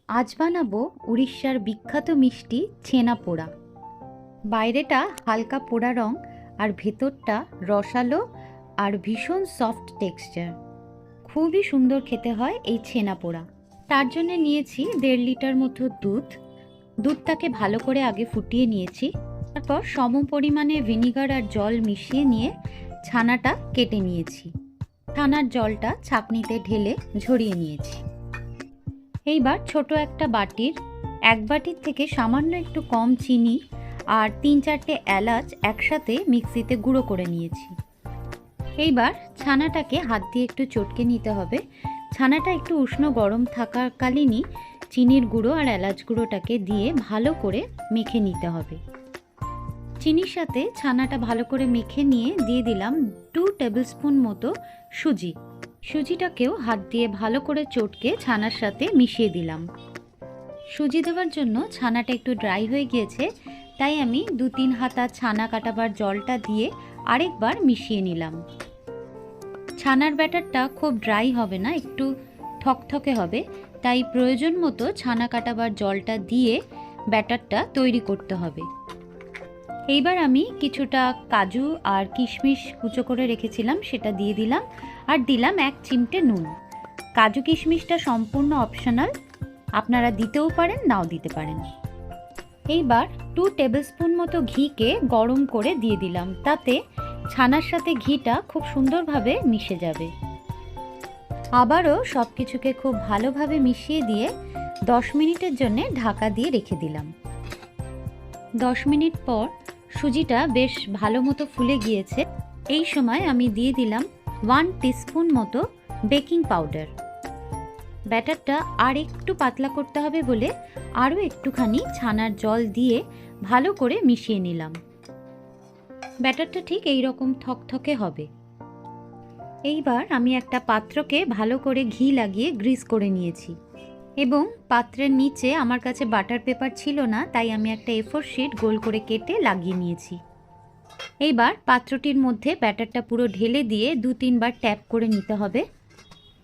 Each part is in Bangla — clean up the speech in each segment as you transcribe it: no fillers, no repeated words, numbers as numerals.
আজ বানাবো উড়িষ্যার বিখ্যাত মিষ্টি ছেনা পোড়া। বাইরেটা হালকা পোড়া রং আর ভেতরটা রসালো আর ভীষণ সফট টেক্সচার। খুবই সুন্দর খেতে হয় এই ছেনা পোড়া। তার জন্য নিয়েছি 1.5 লিটার মতো দুধটাকে ভালো করে আগে ফুটিয়ে নিয়েছি। তারপর সম পরিমাণে ভিনিগার আর জল মিশিয়ে নিয়ে ছানাটা কেটে নিয়েছি। ছানার জলটা ছাঁকনিতে ঢেলে ঝরিয়ে নিয়েছি। এইবার ছোট একটা বাটির 1 বাটির থেকে সামান্য একটু কম চিনি আর 3-4টে এলাচ একসাথে মিক্সিতে গুঁড়ো করে নিয়েছি। এইবার ছানাটাকে হাত দিয়ে একটু চটকে নিতে হবে। ছানাটা একটু উষ্ণ গরম থাকাকালীনই চিনির গুঁড়ো আর এলাচ গুঁড়োটাকে দিয়ে ভালো করে মেখে নিতে হবে। চিনির সাথে ছানাটা ভালো করে মেখে নিয়ে দিয়ে দিলাম 2 টেবিল স্পুন মতো সুজি। সুজিটাকেও হাত দিয়ে ভালো করে চটকে ছানার সাথে মিশিয়ে দিলাম। সুজি দেওয়ার জন্য ছানাটা একটু ড্রাই হয়ে গিয়েছে, তাই আমি 2-3 হাতা ছানা কাটাবার জলটা দিয়ে আরেকবার মিশিয়ে নিলাম। ছানার ব্যাটারটা খুব ড্রাই হবে না, একটু থকথকে হবে, তাই প্রয়োজন মতো ছানা কাটাবার জলটা দিয়ে ব্যাটারটা তৈরি করতে হবে। এইবার আমি কিছুটা কাজু আর কিশমিশ কুচো করে রেখেছিলাম, সেটা দিয়ে দিলাম আর দিলাম 1 চিমটে নুন। কাজু কিশমিশটা সম্পূর্ণ অপশনাল, আপনারা দিতেও পারেন নাও দিতে পারেন। এইবার 2 টেবিল স্পুন মতো ঘিকে গরম করে দিয়ে দিলাম, তাতে ছানার সাথে ঘিটা খুব সুন্দরভাবে মিশে যাবে। আবারও সব কিছুকে খুব ভালোভাবে মিশিয়ে দিয়ে 10 মিনিটের জন্য ঢাকা দিয়ে রেখে দিলাম। 10 মিনিট পর সুজিটা বেশ ভালো মতো ফুলে গিয়েছে। এই সময় আমি দিয়ে দিলাম 1 টিস্পুন মতো বেকিং পাউডার। ব্যাটারটা আর একটু পাতলা করতে হবে বলে আরও একটুখানি ছানার জল দিয়ে ভালো করে মিশিয়ে নিলাম। ব্যাটারটা ঠিক এই রকম থকথকে হবে। এইবার আমি একটা পাত্রকে ভালো করে ঘি লাগিয়ে গ্রিস করে নিয়েছি এবং পাত্রের নিচে আমার কাছে বাটার পেপার ছিল না, তাই আমি একটা A4 শিট গোল করে কেটে লাগিয়ে নিয়েছি। এইবার পাত্রটির মধ্যে ব্যাটারটা পুরো ঢেলে দিয়ে 2-3 বার ট্যাপ করে নিতে হবে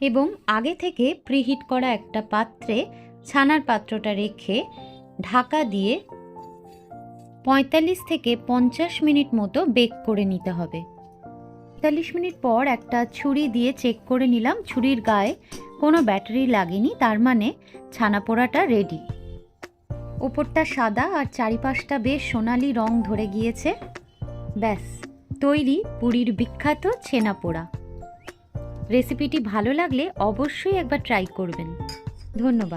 এবং আগে থেকে প্রিহিট করা একটা পাত্রে ছানার পাত্রটা রেখে ঢাকা দিয়ে 45 থেকে 50 মিনিট মতো বেক করে নিতে হবে। 45 মিনিট পর একটা ছুরি দিয়ে চেক করে নিলাম, ছুরির গায়ে কোনো ব্যাটারি লাগেনি, তার মানে ছানা পোড়াটা রেডি। ওপরটা সাদা আর চারিপাশটা বেশ সোনালি রং ধরে গিয়েছে। ব্যাস তৈরি পুরীর বিখ্যাত ছেনা পোড়া। রেসিপিটি ভালো লাগলে অবশ্যই একবার ট্রাই করবেন। ধন্যবাদ।